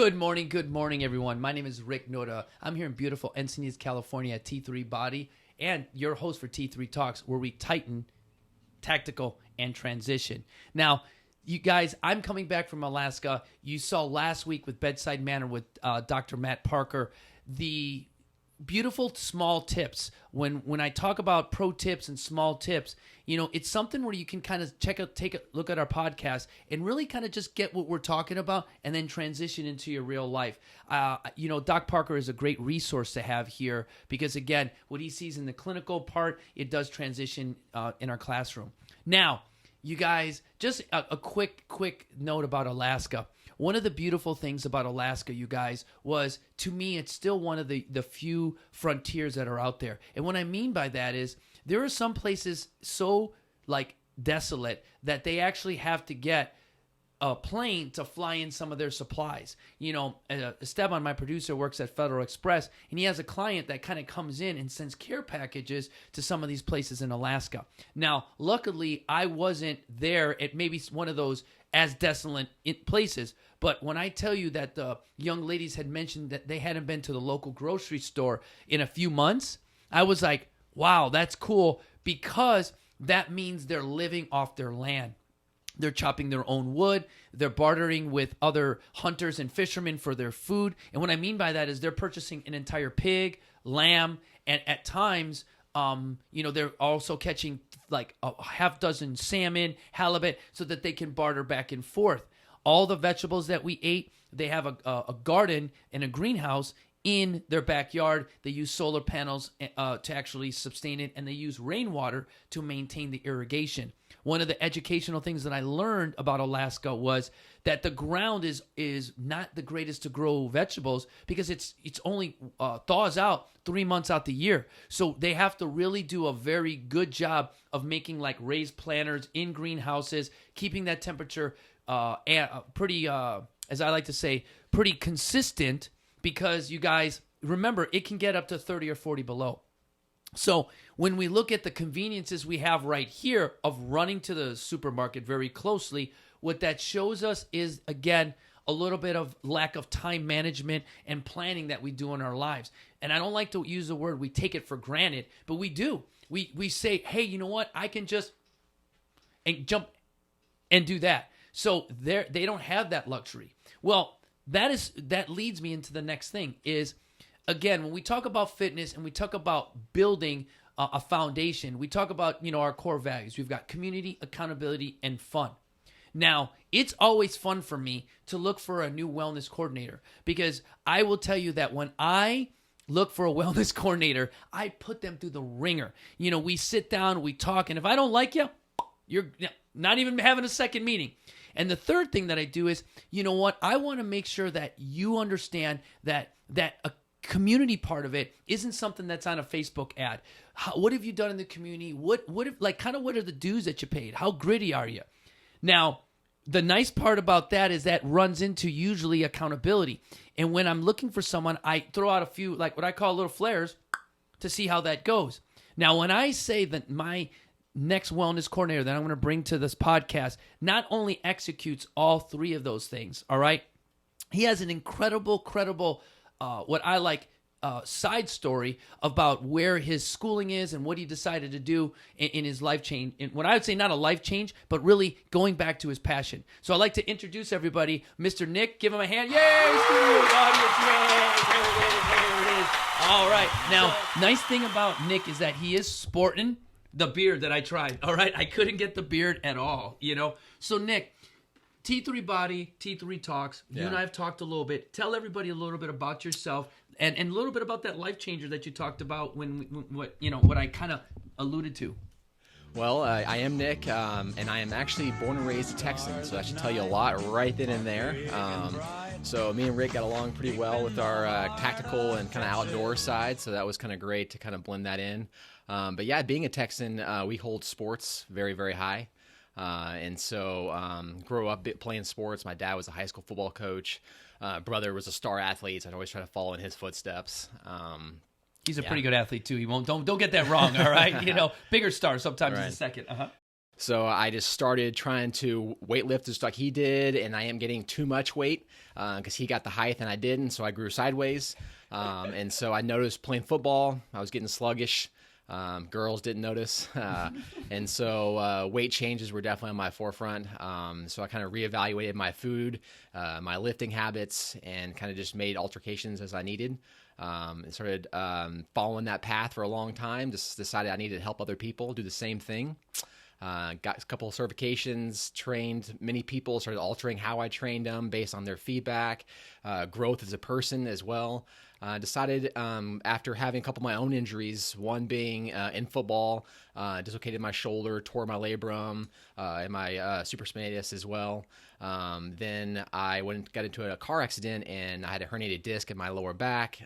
Good morning, everyone. My name is Rick Noda. I'm here in beautiful Encinitas, California at T3 Body and your host for T3 Talks, where we tighten, tactical, and transition. Now, you guys, I'm coming back from Alaska. You saw last week with Bedside Manner with Dr. Matt Parker, the beautiful small tips. When I talk about pro tips and small tips, you know, it's something where you can kind of take a look at our podcast and really kind of just get what we're talking about and then transition into your real life. You know, Doc Parker is a great resource to have here because, again, what he sees in the clinical part, it does transition in our classroom. Now, you guys, just a quick note about Alaska. One of the beautiful things about Alaska, you guys, was, to me, it's still one of the few frontiers that are out there. And what I mean by that is there are some places so, like, desolate that they actually have to get a plane to fly in some of their supplies. You know, Esteban, my producer, works at Federal Express, and he has a client that kind of comes in and sends care packages to some of these places in Alaska. Now, luckily, I wasn't there at maybe one of those as desolate places, but when I tell you that the young ladies had mentioned that they hadn't been to the local grocery store in a few months, I was like, wow, that's cool, because that means they're living off their land. They're chopping their own wood. They're bartering with other hunters and fishermen for their food. And what I mean by that is they're purchasing an entire pig, lamb, and at times, you know, they're also catching like a half dozen salmon, halibut, so that they can barter back and forth. All the vegetables that we ate, they have a garden and a greenhouse in their backyard. They use solar panels to actually sustain it, and they use rainwater to maintain the irrigation. One of the educational things that I learned about Alaska was that the ground is not the greatest to grow vegetables because it's only thaws out 3 months out the year. So they have to really do a very good job of making like raised planters in greenhouses, keeping that temperature pretty, as I like to say, pretty consistent, because you guys remember it can get up to 30 or 40 below. So when we look at the conveniences we have right here of running to the supermarket very closely, what that shows us is, again, a little bit of lack of time management and planning that we do in our lives. And I don't like to use the word we take it for granted, but we do. We say, hey, you know what? I can just jump and do that. So they don't have that luxury. Well, that leads me into the next thing is, again, when we talk about fitness and we talk about building a foundation, we talk about, you know, our core values. We've got community, accountability, and fun. Now, it's always fun for me to look for a new wellness coordinator, because I will tell you that when I look for a wellness coordinator, I put them through the ringer. You know, we sit down, we talk, and if I don't like you, you're not even having a second meeting. And the third thing that I do is, you know what? I want to make sure that you understand that a community part of it isn't something that's on a Facebook ad. What have you done in the community? What are the dues that you paid? How gritty are you? Now, the nice part about that is that runs into usually accountability. And when I'm looking for someone, I throw out a few, like what I call little flares, to see how that goes. Now, when I say that my next wellness coordinator that I'm going to bring to this podcast not only executes all three of those things, all right? He has an incredible, what I like, side story about where his schooling is and what he decided to do in his life change. And when I would say not a life change, but really going back to his passion. So I'd like to introduce everybody, Mr. Nick. Give him a hand. Yay, studio audience. Yay, there it is. All right. Now, nice thing about Nick is that he is sporting the beard that I tried. All right. I couldn't get the beard at all, you know. So, Nick, T3 Body, T3 Talks. You and I have talked a little bit. Tell everybody a little bit about yourself and a little bit about that life changer that you talked about what I kind of alluded to. Well, I am Nick, and I am actually born and raised a Texan, so that should tell you a lot right then and there. So me and Rick got along pretty well with our tactical and kind of outdoor side, so that was kind of great to kind of blend that in. But yeah, being a Texan, we hold sports very, very high. And so grew up playing sports. My dad was a high school football coach. Brother was a star athlete, so I'd always try to follow in his footsteps. He's a pretty good athlete too. He won't don't get that wrong, all right? You know, bigger star sometimes is a second. So I just started trying to weightlift just like he did, and I am getting too much weight because he got the height and I didn't, so I grew sideways. And so I noticed playing football, I was getting sluggish. Girls didn't notice. And so weight changes were definitely on my forefront. So I kind of reevaluated my food, my lifting habits, and kind of just made alterations as I needed. And started following that path for a long time. Just decided I needed to help other people do the same thing. Got a couple of certifications, trained many people, started altering how I trained them based on their feedback, growth as a person as well. Decided after having a couple of my own injuries, one being in football, dislocated my shoulder, tore my labrum, and my supraspinatus as well. Then I got into a car accident, and I had a herniated disc in my lower back,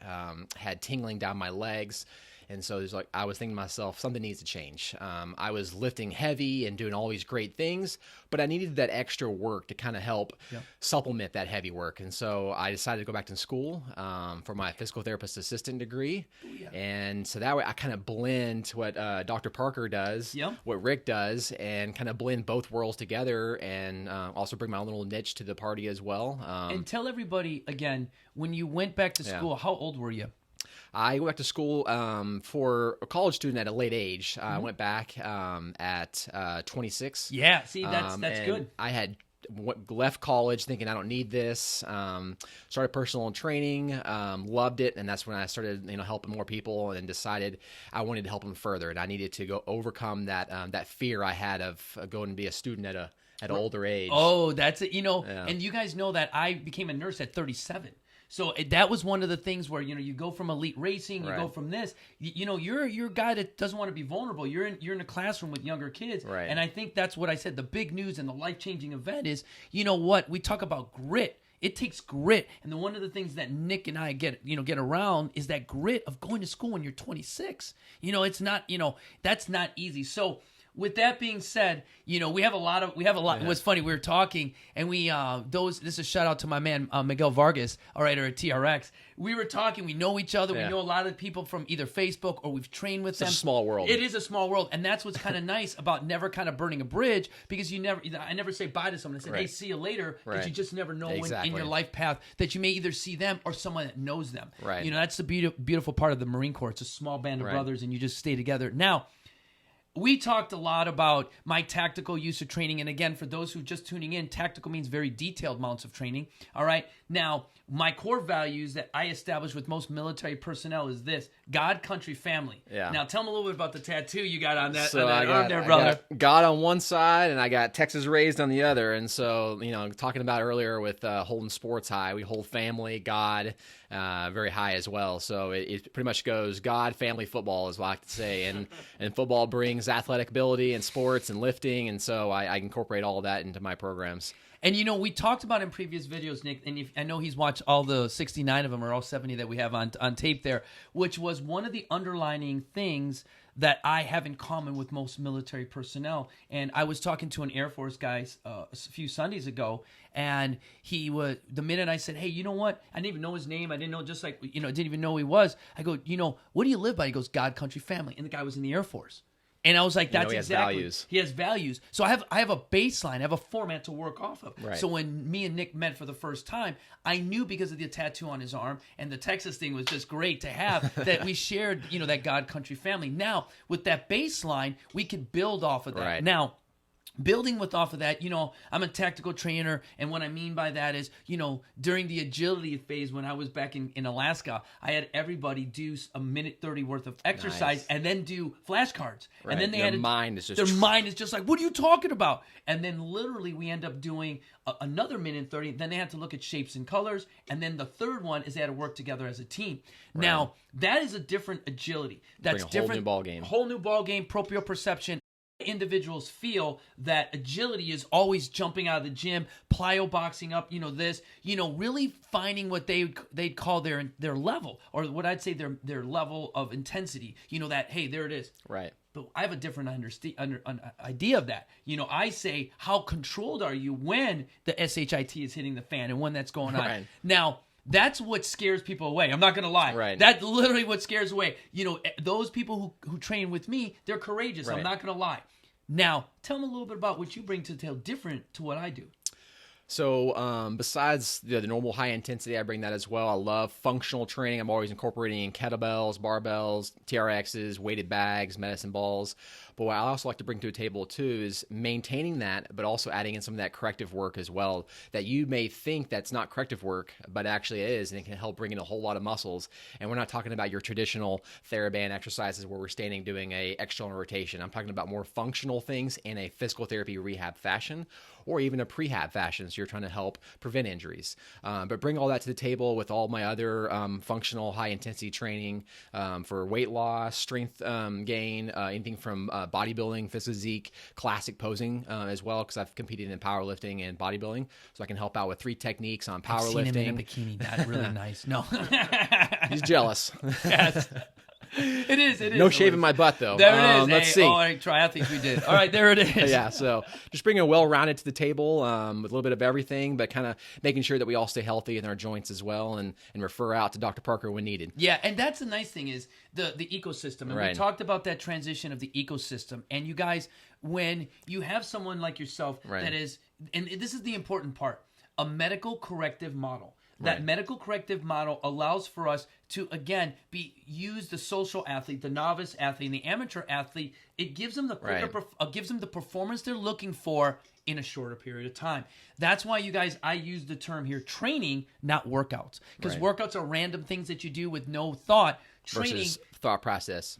had tingling down my legs. And so there's I was thinking to myself, something needs to change. I was lifting heavy and doing all these great things, but I needed that extra work to kind of help supplement that heavy work. And so I decided to go back to school for my physical therapist assistant degree. And so that way I kind of blend what Dr. Parker does, what Rick does, and kind of blend both worlds together, and also bring my own little niche to the party as well. And tell everybody again, when you went back to school, how old were you? I went back to school for a college student at a late age. I went back at 26. Yeah, see, that's good. I had left college thinking I don't need this. Started personal training, loved it, and that's when I started helping more people, and decided I wanted to help them further, and I needed to go overcome that fear I had of going to be a student at an older age. Oh, that's it. And you guys know that I became a nurse at 37. So that was one of the things where you go from elite racing, you go from this. You're a guy that doesn't want to be vulnerable. You're in a classroom with younger kids, and I think that's what I said. The big news and the life-changing event is, what we talk about grit. It takes grit, and one of the things that Nick and I get around is that grit of going to school when you're 26. It's not that's not easy. So. With that being said, we have a lot. It was funny. We were talking, and this is a shout out to my man Miguel Vargas, all right, or at TRX. We were talking. We know each other. We know a lot of people from either Facebook or we've trained with them. It's a small world. It is a small world, and that's what's kind of nice about never kind of burning a bridge, because I never say bye to someone. I say, hey, see you later, because you just never know when in your life path that you may either see them or someone that knows them. Right. That's the beautiful part of the Marine Corps. It's a small band of brothers, and you just stay together. Now. We talked a lot about my tactical use of training. And again, for those who are just tuning in, tactical means very detailed amounts of training. All right. Now, my core values that I establish with most military personnel is this: God, country, family. Yeah. Now, tell them a little bit about the tattoo you got on that, arm there, brother. I got God on one side, and I got Texas raised on the other. And so, talking about earlier with holding sports high, we hold family, God, very high as well. So it pretty much goes God, family, football is what I like to say. And football brings athletic ability and sports and lifting. And so I incorporate all of that into my programs. And, we talked about in previous videos, Nick, and I know he's watched all the 69 of them, or all 70 that we have on tape there, which was one of the underlining things that I have in common with most military personnel. And I was talking to an Air Force guy a few Sundays ago, and the minute I said, hey, you know what? I didn't even know his name. I didn't know, didn't even know who he was. I go, what do you live by? He goes, God, country, family. And the guy was in the Air Force. And I was like, that's exactly. He has values. So I have a baseline. I have a format to work off of. Right. So when me and Nick met for the first time, I knew because of the tattoo on his arm, and the Texas thing was just great to have, that we shared, that God, country, family. Now, with that baseline, we could build off of that. Right. Now, building off of that, I'm a tactical trainer, and what I mean by that is, during the agility phase when I was back in Alaska, I had everybody do a minute 30 worth of exercise and then do flashcards. Right. And then their mind is just like, what are you talking about? And then literally we end up doing another minute 30. Then they had to look at shapes and colors, and then the third one is they had to work together as a team. Right. Now that is a different agility. That's different. Whole new ball game. Proprioception. Individuals feel that agility is always jumping out of the gym, plyo boxing up, really finding what they'd call their level, or what I'd say their level of intensity. That, hey, there it is. Right. But I have a different idea of that. I say, how controlled are you when the SHIT is hitting the fan and when that's going on? Right. Now, that's what scares people away. I'm not going to lie. Right. That's literally what scares away. Those people who train with me, they're courageous. Right. I'm not going to lie. Now, tell them a little bit about what you bring to the table, different to what I do. So besides the normal high intensity, I bring that as well. I love functional training. I'm always incorporating kettlebells, barbells, TRXs, weighted bags, medicine balls. But what I also like to bring to a table too is maintaining that, but also adding in some of that corrective work as well that you may think that's not corrective work, but actually it is, and it can help bring in a whole lot of muscles. And we're not talking about your traditional TheraBand exercises where we're standing doing a external rotation. I'm talking about more functional things in a physical therapy rehab fashion, or even a prehab fashion. So you're trying to help prevent injuries. But bring all that to the table with all my other functional high intensity training for weight loss, strength gain, anything from bodybuilding, physique, classic posing as well, because I've competed in powerlifting and bodybuilding. So I can help out with 3 techniques on powerlifting. I've seen him in a bikini. That's really nice. No. He's jealous. Yes. It is. No shaving my butt, though. There it is. Let's see. All right, triathletes we did. All right, there it is. Yeah, so just bringing a well-rounded to the table with a little bit of everything, but kind of making sure that we all stay healthy in our joints as well, and refer out to Dr. Parker when needed. Yeah, and that's the nice thing is the ecosystem. And Right. we talked about that transition of the ecosystem. And you guys, when you have someone like yourself Right. that is, and this is the important part, a medical corrective model. That Right. medical corrective model allows for us to, again, use the social athlete, the novice athlete, and the amateur athlete. It gives them the quicker, gives them the performance they're looking for in a shorter period of time. That's why, you guys, I use the term here, training, not workouts. Because Right. workouts are random things that you do with no thought. Training, Versus thought process.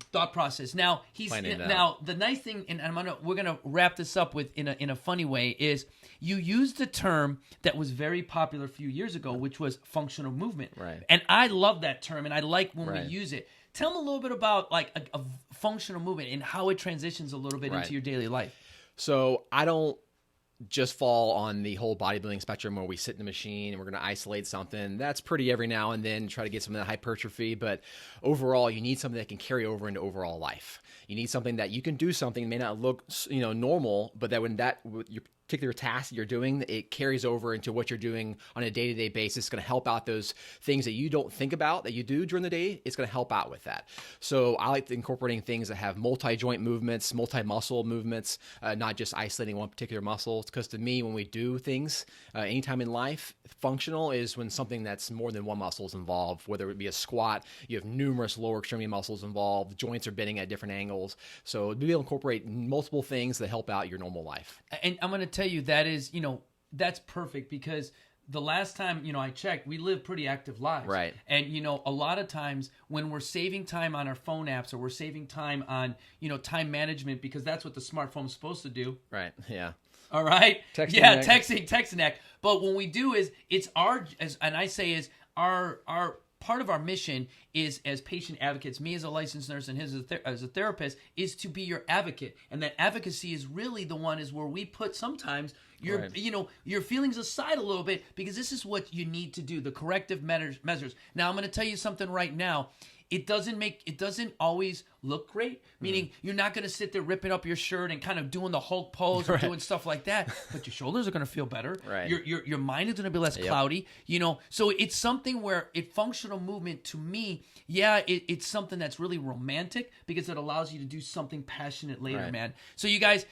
Now Planning it now the nice thing, and we're gonna wrap this up with in a funny way, is you used a term that was very popular a few years ago, which was functional movement. Right. And I love that term, and I like when Right. we use it. Tell them a little bit about like a functional movement and how it transitions a little bit Right. into your daily life. So I don't just fall on the whole bodybuilding spectrum where we sit in the machine and we're going to isolate something. That's pretty every now and then, try to get some of that hypertrophy. But overall, you need something that can carry over into overall life. You need something that you can do something that may not look, normal, but that when your particular task that you're doing, it carries over into what you're doing on a day-to-day basis. It's going to help out those things that you don't think about that you do during the day. It's going to help out with that. So I like incorporating things that have multi-joint movements, multi-muscle movements, not just isolating one particular muscle. Because to me, when we do things anytime in life, functional is when something that's more than one muscle is involved, whether it be a squat, you have numerous lower extremity muscles involved, joints are bending at different angles. So be able to incorporate multiple things that help out your normal life. And I'm going to tell you that is, that's perfect, because the last time, I checked, we live pretty active lives. Right. And, a lot of times when we're saving time on our phone apps, or we're saving time on, time management, because that's what the smartphone is supposed to do. Right. Yeah. All right. Texting yeah. neck. Texting neck. But what we do is our part of our mission is, as patient advocates, me as a licensed nurse and his as a therapist, is to be your advocate. And that advocacy is really the one is where we put sometimes your, Right. Your feelings aside a little bit, because this is what you need to do, the corrective measures. Now, I'm going to tell you something right now. It doesn't always look great, meaning you're not going to sit there ripping up your shirt and kind of doing the Hulk pose or Right. doing stuff like that, but your shoulders are going to feel better. Right. Your mind is going to be less cloudy, So it's something where functional movement, to me, it's something that's really romantic, because it allows you to do something passionate later, Right. man. So you guys,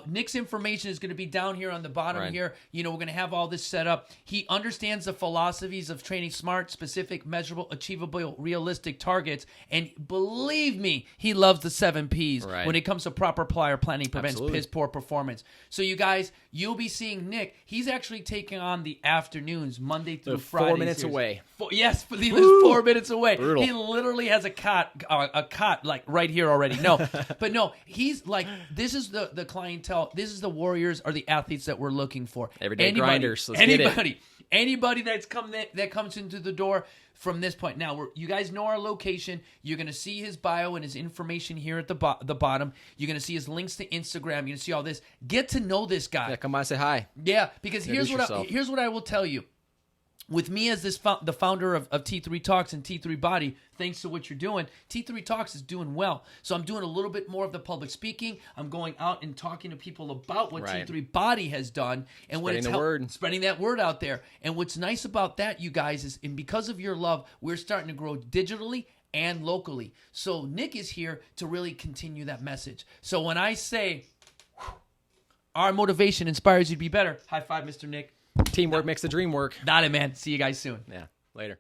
Nick's information is going to be down here on the bottom Right. here. We're going to have all this set up. He understands the philosophies of training smart, specific, measurable, achievable, realistic targets. And believe me, he loves the 7 Ps Right. when it comes to proper prior planning prevents Absolutely. piss poor performance. So you guys, you'll be seeing Nick. He's actually taking on the afternoons, Monday through Friday. 4 minutes away. Yes, he lives 4 minutes away. Brutal. He literally has a cot like right here already. No, but no, he's like, this is the clientele. This is the warriors or the athletes that we're looking for. Everyday grinders. Let's get it. Anybody that comes into the door from this point. Now, you guys know our location. You're going to see his bio and his information here at the bottom. You're going to see his links to Instagram. You're going to see all this. Get to know this guy. Yeah, come by and say hi. Yeah, because here's Introduce what I will tell you. With me as the founder of T3 Talks and T3 Body, thanks to what you're doing, T3 Talks is doing well. So I'm doing a little bit more of the public speaking. I'm going out and talking to people about what Right. T3 Body has done, and spreading that word out there. And what's nice about that, you guys, is, and because of your love, we're starting to grow digitally and locally. So Nick is here to really continue that message. So when I say our motivation inspires you to be better. High five, Mr. Nick. Teamwork makes the dream work. Got it, man. See you guys soon. Yeah, later.